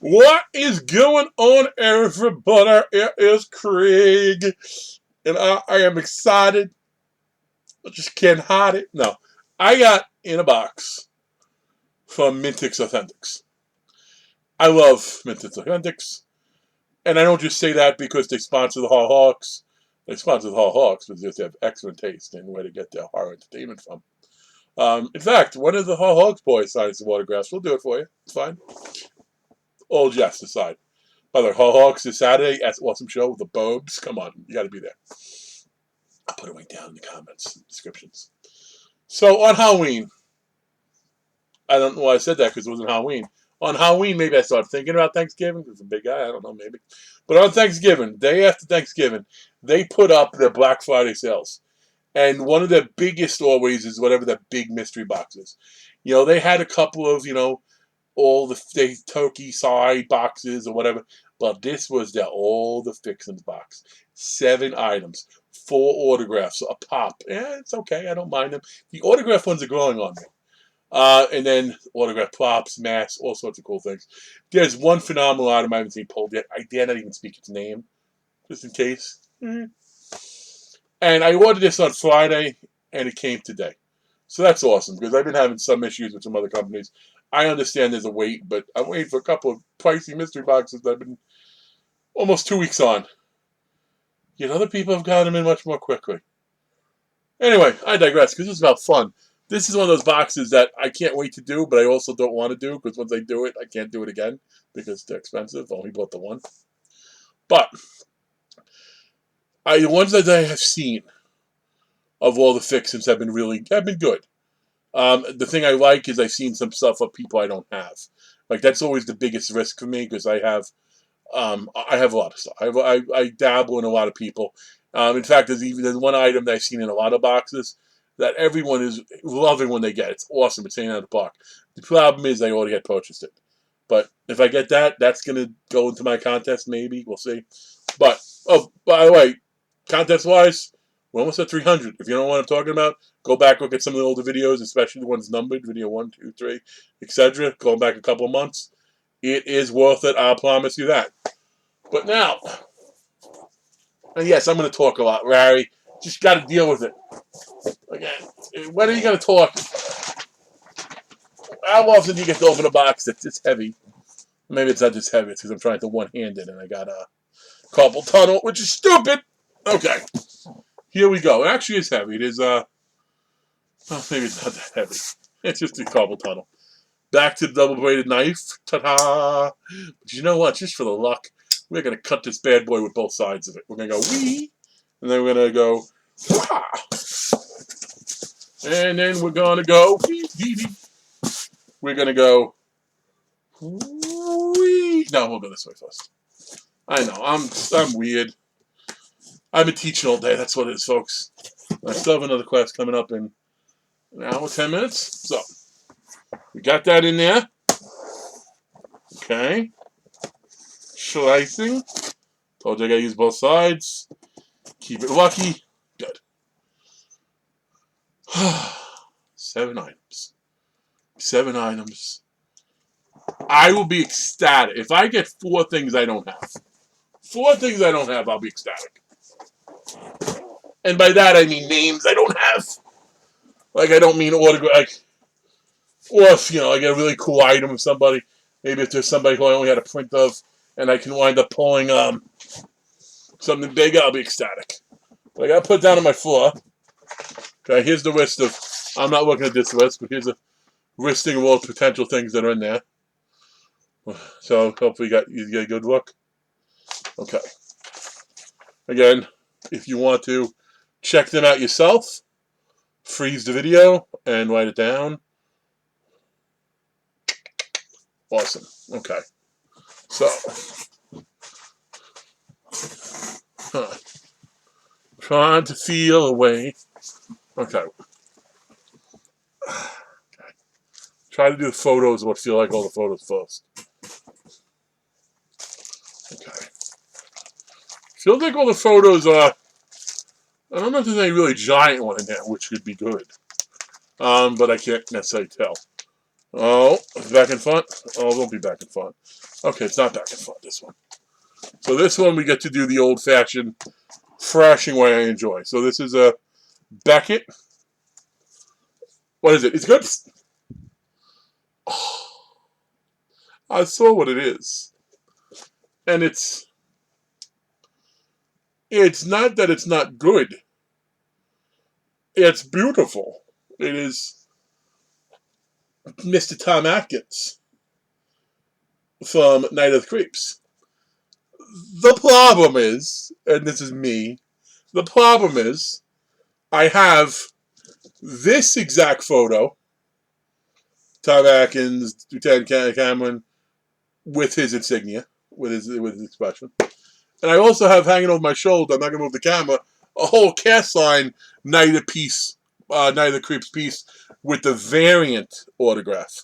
What is going on, everybody? It is Craig, and I am excited. I just can't hide it. No, I got in a box from Mintych Authentics. I love Mintych Authentics, and I don't just say that because they sponsor the Hall Hawks. They sponsor the Hall Hawks because they have excellent taste and where to get their horror entertainment from. In fact, one of the Hall Hawks boys signed some autographs. We'll do it for you. It's fine. All jest aside. By the way, Hall Hawks this Saturday. That's an awesome show with the Bobes. Come on, you got to be there. I'll put it right down in the comments, descriptions. So on Halloween, I don't know why I said that because it wasn't Halloween. On Halloween, maybe I started thinking about Thanksgiving because I'm a big guy. I don't know, maybe. But on Thanksgiving, day after Thanksgiving, they put up their Black Friday sales. And one of their biggest always is whatever the big mystery box is. You know, they had a couple of, all the turkey side boxes or whatever. But this was all the Fixins box. 7 items. 4 autographs. A pop. Yeah, it's okay. I don't mind them. The autograph ones are growing on me. And then autograph props, masks, all sorts of cool things. There's one phenomenal item I haven't seen pulled yet. I dare not even speak its name. Just in case. And I ordered this on Friday, and it came today. So that's awesome, because I've been having some issues with some other companies. I understand there's a wait, but I'm waiting for a couple of pricey mystery boxes that I've been almost 2 weeks on. Yet other people have gotten them in much more quickly. Anyway, I digress, because this is about fun. This is one of those boxes that I can't wait to do, but I also don't want to do, because once I do it, I can't do it again, because they're expensive. I only bought the one. But the ones that I have seen of all the Fixins have been good. The thing I like is I've seen some stuff of people I don't have. Like, that's always the biggest risk for me, because I have a lot of stuff. I dabble in a lot of people. In fact, there's one item that I've seen in a lot of boxes that everyone is loving when they get. It's awesome. It's hanging out of the box. The problem is I already had purchased it. But if I get that, that's going to go into my contest, maybe. We'll see. But, oh, by the way, contest-wise, we're almost at 300. If you don't know what I'm talking about, go back, look at some of the older videos, especially the ones numbered, video 1, 2, 3, etc. Going back a couple of months. It is worth it. I'll promise you that. But now, and yes, I'm going to talk a lot, Larry. Just got to deal with it. Again, when are you going to talk? How often do you get to open a box that's heavy? Maybe it's not just heavy. It's because I'm trying to one-hand it, and I got a carpal tunnel, which is stupid. Okay. Here we go. It actually is heavy. It is, well, maybe it's not that heavy. It's just a carpal tunnel. Back to the double-bladed knife. Ta-da! But you know what? Just for the luck, we're going to cut this bad boy with both sides of it. We're going to go wee, and then we're going to go wah. And then we're going to go wee, wee, wee. We're going to go wee. No, we'll go this way first. I know, I'm weird. I've been teaching all day. That's what it is, folks. I still have another class coming up in an hour, 10 minutes. So, we got that in there. Okay. Slicing. Told you I got to use both sides. Keep it lucky. Good. 7 items. 7 items. I will be ecstatic. If I get 4 things I don't have. 4 things I don't have, I'll be ecstatic. And by that, I mean names I don't have. Like, I don't mean autograph. Like, or if, I get a really cool item of somebody. Maybe if there's somebody who I only had a print of, and I can wind up pulling something big, I'll be ecstatic. But I got to put it down on my floor. Okay, here's the list of, I'm not looking at this list, but here's a listing of all the potential things that are in there. So, hopefully you get a good look. Okay. Again, if you want to check them out yourself, freeze the video and write it down. Awesome. Okay. So, trying to feel a way. Okay. Try to do the photos of what feel like all the photos first. Okay. Feels like all the photos are. I don't know if there's any really giant one in there, which could be good. But I can't necessarily tell. Oh, it's back in front. Oh, it won't be back in front. Okay, it's not back in front, this one. So this one we get to do the old-fashioned thrashing way I enjoy. So this is a Beckett. What is it? It's good. Oh, I saw what it is. And it's not that it's not good. It's beautiful. It is Mr. Tom Atkins from Night of the Creeps. The problem is, and this is me, the problem is I have this exact photo, Tom Atkins, Lieutenant Cameron, with his insignia, with his expression. And I also have hanging over my shoulder, I'm not going to move the camera, a whole cast line Night of the Creeps piece with the variant autograph.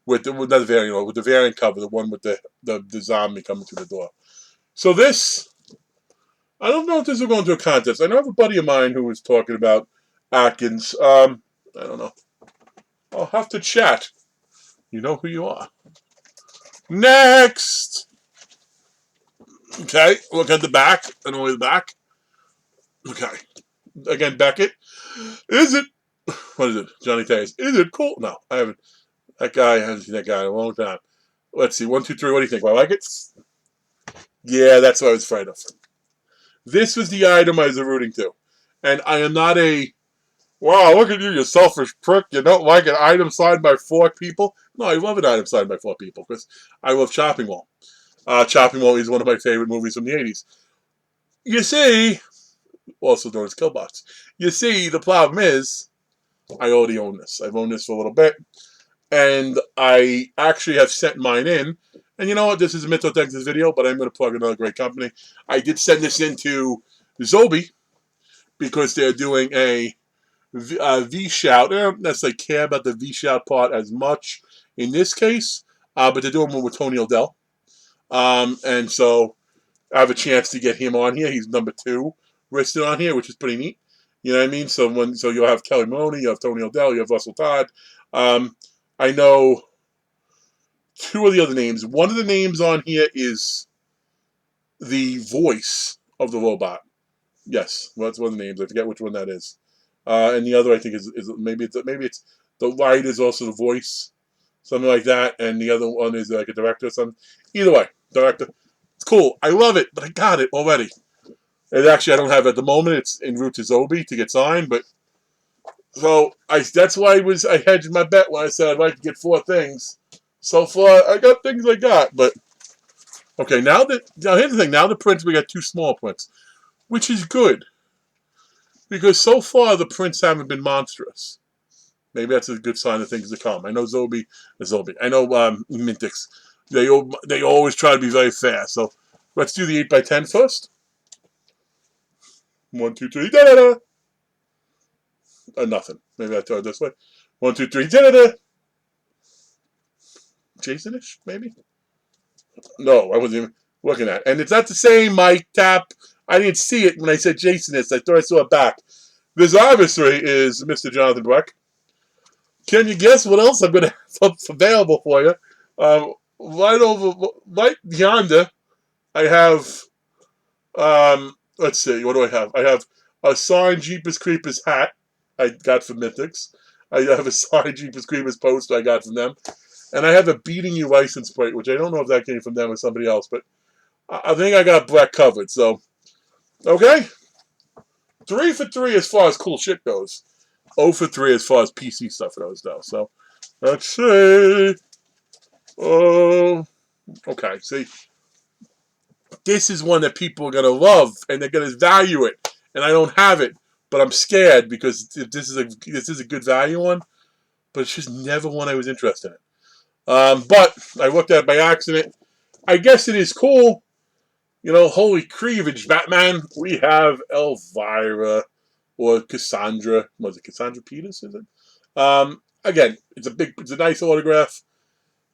With the variant cover, the one with the zombie coming through the door. So this, I don't know if this will go into a contest. I know I have a buddy of mine who was talking about Atkins. I don't know. I'll have to chat. You know who you are. Next! Okay, look at the back. And only the back. Okay. Again, Beckett. Is it... What is it? Johnny Tays. Is it cool? No, I haven't. I haven't seen that guy in a long time. Let's see. 1, 2, 3. What do you think? Do I like it? Yeah, that's what I was afraid of. This was the item I was rooting to. And I am not a... Wow, look at you, you selfish prick. You don't like an item signed by 4 people? No, I love an item signed by 4 people because I love Chopping Mall. Chopping Mall is one of my favorite movies from the 80s. You see, also known as Killbots. You see, the problem is, I already own this. I've owned this for a little bit. And I actually have sent mine in. And you know what? This is a Mintych Texas video, but I'm going to plug another great company. I did send this into Zobi because they're doing a V-Shout. They don't necessarily care about the V-Shout part as much in this case, but they're doing one with Tony O'Dell. And so I have a chance to get him on here. He's number 2 listed on here, which is pretty neat. You know what I mean? So you'll have Kelly Maloney, you have Tony O'Dell, you have Russell Todd. I know 2 of the other names. One of the names on here is the voice of the robot. Yes, well, that's one of the names. I forget which one that is. And the other, I think, is maybe it's the light is also the voice, something like that. And the other one is like a director or something. Either way, director. It's cool. I love it, but I got it already. And actually, I don't have it at the moment. It's en route to Zobi to get signed, but so that's why I hedged my bet when I said I'd like to get 4 things. So far, I got things I got, but okay. Now here's the thing. Now the prints, we got 2 small prints, which is good because so far the prints haven't been monstrous. Maybe that's a good sign of things to come. I know Zobi. I know Mintych. They always try to be very fast. So let's do the 8x10 first. 1, 2, 3. Da da da. Nothing. Maybe I throw it this way. 1, 2, 3. Da da da. Jason-ish, maybe? No, I wasn't even looking at it. And it's not the same, Mike Tap. I didn't see it when I said Jason-ish. I thought I saw it back. This obviously is Mr. Jonathan Breck. Can you guess what else I'm going to have available for you? Right yonder, I have, let's see, what do I have? I have a signed Jeepers Creepers hat I got from Mintych. I have a signed Jeepers Creepers poster I got from them. And I have a Beating You license plate, which I don't know if that came from them or somebody else, but I think I got Breck covered. So, okay. 3 for 3 as far as cool shit goes. 0 for 3 as far as PC stuff goes, though. So, let's see. Oh, okay. See, this is one that people are going to love, and they're going to value it. And I don't have it, but I'm scared because this is a good value one, but it's just never one I was interested in. But I looked at it by accident. I guess it is cool. You know, holy cleavage, Batman. We have Elvira or Cassandra. Was it Cassandra Peters? Is it? Again, it's a nice autograph.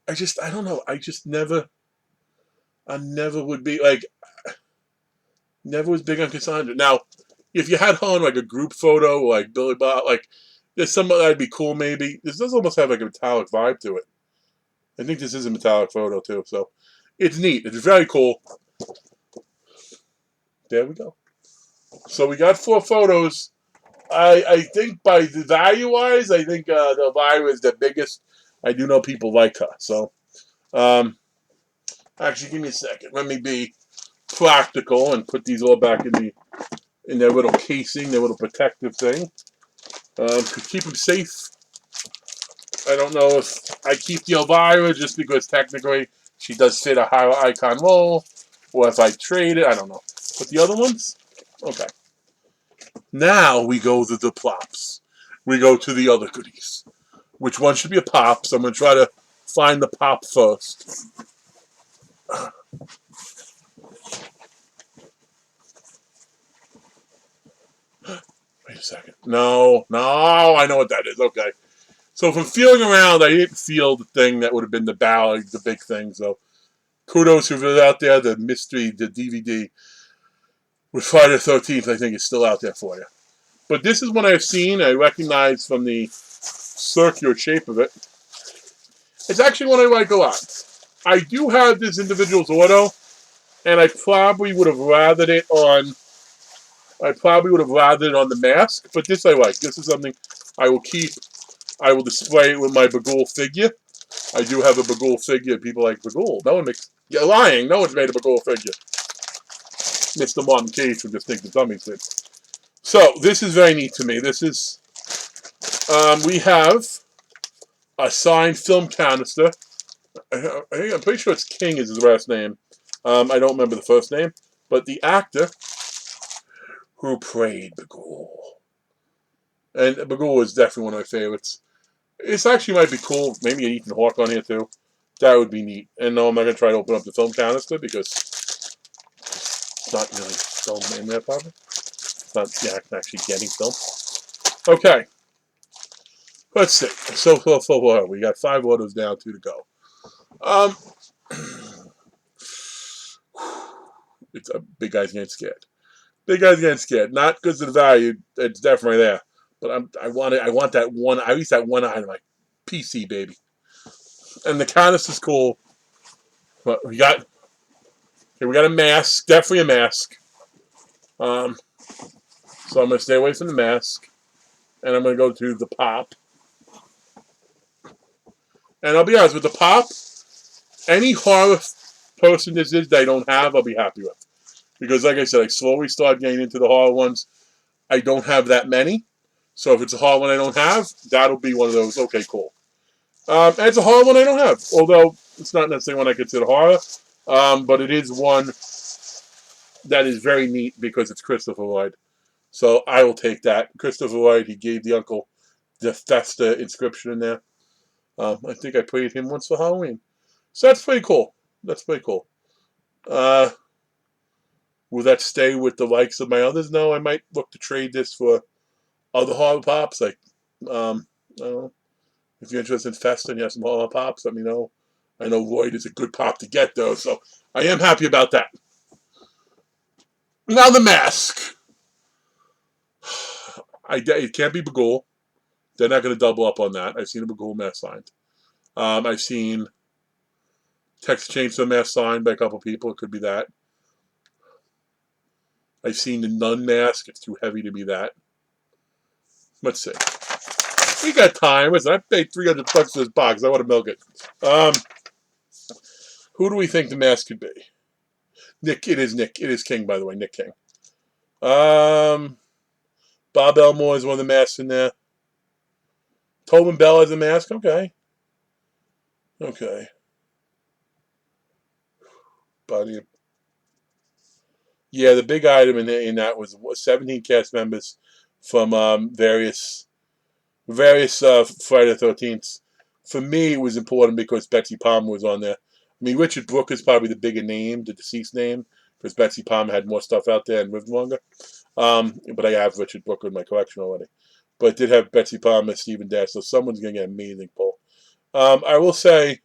I don't know. I never would be like, never was big on Cassandra. Now, if you had her on like a group photo, like Billy Bob, like there's some that'd be cool maybe. This does almost have like a metallic vibe to it. I think this is a metallic photo too, so it's neat. It's very cool. There we go. So we got 4 photos. I think by the value-wise, I think the value is the biggest. I do know people like her. So, actually, give me a second. Let me be practical and put these all back in their little casing, their little protective thing. To keep them safe. I don't know if I keep the Elvira just because technically she does fit a higher icon role, or if I trade it, I don't know. But the other ones, okay. Now we go to the plops. We go to the other goodies. Which one should be a pop? So I'm going to try to find the pop first. Wait a second. No, I know what that is. Okay. So if I'm feeling around, I didn't feel the thing that would have been the ballad, the big thing. So kudos whoever's out there. The mystery, the DVD with Friday the 13th, I think is still out there for you. But this is one I've seen. I recognize from the circular shape of it. It's actually one I like a lot. I do have this individual's auto, and I probably would have rathered it on. I probably would have rathered it on the mask, but this I like. This is something I will keep. I will display it with my Bagul figure. I do have a Bagul figure. People like Bagul. No one makes. You're lying. No one's made a Bagul figure. Mr. Martin Cage would just think the dummies did. So this is very neat to me. This is. We have a signed film canister. I'm pretty sure it's King is his last name. I don't remember the first name, but the actor who played Bagul. And Bagul is definitely one of my favorites. This actually might be cool. Maybe an Ethan Hawke on here too. That would be neat. And no, I'm not going to try to open up the film canister because it's not really film in there, probably. It's not actually getting film. Okay. Let's see. So far, we got 5 orders down, 2 to go. It's a big guy's getting scared. Big guy's getting scared. Not because of the value. It's definitely there. But I want that one, at least that one item, like PC, baby. And the canister's cool. But we got a mask. Definitely a mask. So I'm going to stay away from the mask. And I'm going to go to the pop. And I'll be honest, with the pop, any horror person this is that I don't have, I'll be happy with. Because like I said, I slowly start getting into the horror ones. I don't have that many. So if it's a horror one I don't have, that'll be one of those, okay, cool. And it's a horror one I don't have. Although it's not necessarily one I consider horror. But it is one that is very neat because it's Christopher Lloyd. So I will take that. Christopher Lloyd, he gave the uncle the Festa inscription in there. I think I played him once for Halloween. So that's pretty cool. That's pretty cool. Will that stay with the likes of my others? No, I might look to trade this for other horror pops. Like, I don't know. If you're interested in Festa and you have some horror pops, let me know. I know Lloyd is a good pop to get, though, so I am happy about that. Now the mask. It can't be Bagul. They're not going to double up on that. I've seen a Bagul mask signed. I've seen Texas Chainsaw mask signed by a couple people. It could be that. I've seen the Nun mask. It's too heavy to be that. Let's see. We got time. Listen, I paid $300 for this box. I want to milk it. Who do we think the mask could be? Nick. It is Nick. It is King, by the way. Nick King. Bob Elmore is one of the masks in there. Tobin Bell has a mask. Okay. Buddy. Yeah, the big item in that was 17 cast members from various Friday the 13th. For me, it was important because Betsy Palmer was on there. I mean, Richard Brooke is probably the bigger name, the deceased name, because Betsy Palmer had more stuff out there and lived longer. But I have Richard Brooke in my collection already. But it did have Betsy Palmer, Stephen Dash, so someone's going to get an amazing pull. I will say,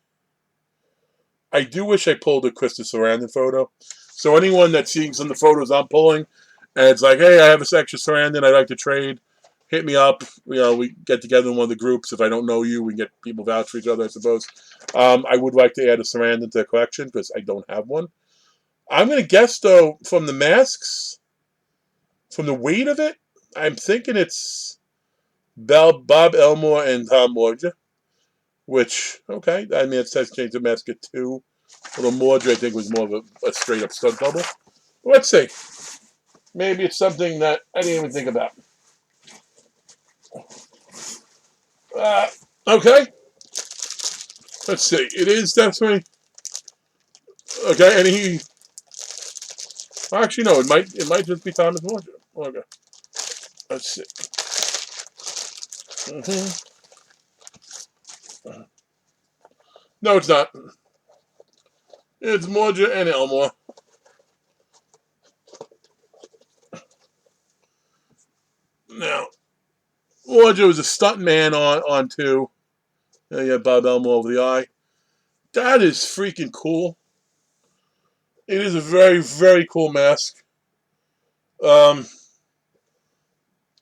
I do wish I pulled a Krista Sarandon photo. So anyone that's seeing some of the photos I'm pulling, and it's like, hey, I have this extra Sarandon I'd like to trade, hit me up. We get together in one of the groups. If I don't know you, we get people vouch for each other, I suppose. I would like to add a Sarandon to the collection because I don't have one. I'm going to guess, though, from the masks, from the weight of it, I'm thinking it's Bob Elmore and Tom Morgia, which, okay, I mean, it says change the mask at 2. Although Morgia, I think, was more of a straight-up stunt double. Let's see. Maybe it's something that I didn't even think about. Uh, okay. Let's see. It is definitely okay. And he actually no. It might just be Thomas Morgan. Okay. Let's see. No, it's not. It's Morgia and Elmore. Now, Morgia was a stunt man on 2. Yeah, Bob Elmore over the eye. That is freaking cool. It is a very, very cool mask. Um,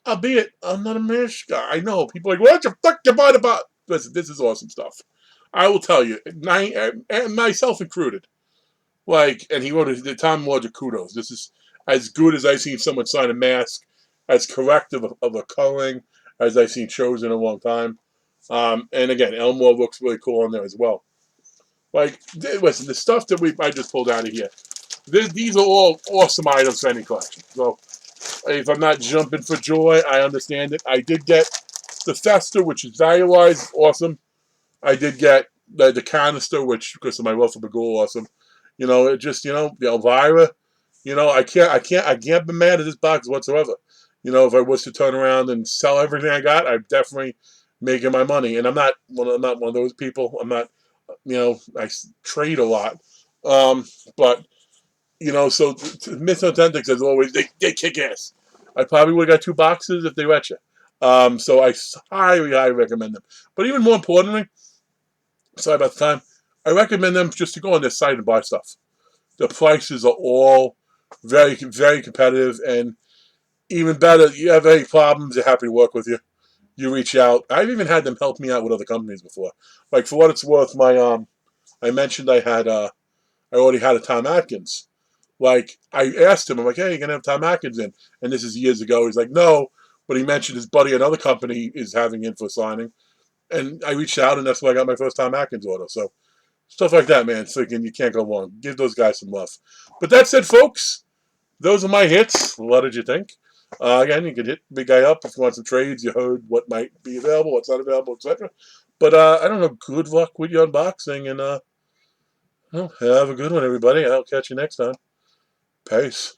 Albeit, I'm not a mask guy. I know people are like, what the fuck you bought about? Listen, this is awesome stuff. I will tell you, myself included. Like, and he wrote the Tom Morgia kudos. This is as good as I've seen someone sign a mask, as correct of a coloring as I've seen shows in a long time. And again, Elmore looks really cool on there as well. Like, listen, the stuff that I just pulled out of here, these are all awesome items for any collection. So, if I'm not jumping for joy, I understand it. I did get the Fester, which is value-wise awesome. I did get the canister, which, because of my love for Bagul, awesome. It just, the Elvira, I can't be mad at this box whatsoever. If I was to turn around and sell everything I got, I'm definitely making my money. And I'm not one of those people. I'm not, I trade a lot. But so Myth Authentics, as always, they kick ass. I probably would have got 2 boxes if they let you. So I highly, highly recommend them. But even more importantly, sorry about the time, I recommend them just to go on their site and buy stuff. The prices are all very, very competitive, and even better, you have any problems, they're happy to work with you. You reach out. I've even had them help me out with other companies before. Like, for what it's worth, I mentioned I already had a Tom Atkins. Like, I asked him, I'm like, hey, you're going to have Tom Atkins in? And this is years ago. He's like, no. But he mentioned his buddy, another company, is having in for signing. And I reached out, and that's why I got my first Tom Atkins order. So, stuff like that, man. So you can't go wrong. Give those guys some love. But that said, folks, those are my hits. What did you think? Again, you can hit Big Guy up if you want some trades. You heard what might be available, what's not available, etc. But I don't know. Good luck with your unboxing, and have a good one, everybody. I'll catch you next time. Peace.